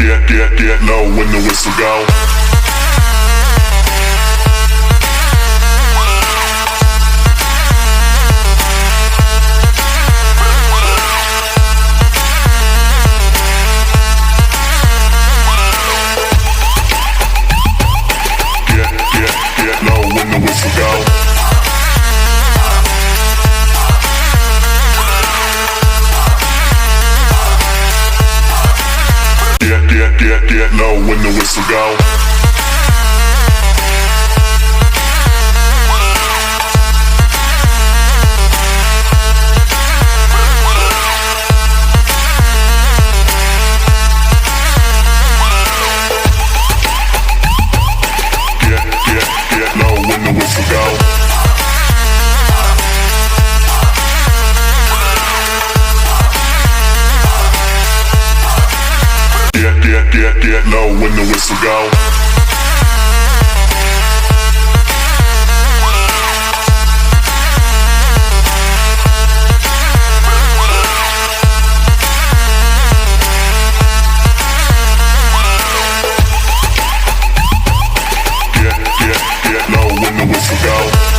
get low when the whistle go. Get low when the whistle go. Get low when the whistle go. Get low when the whistle go. Get low when the whistle go. Get low when the whistle go.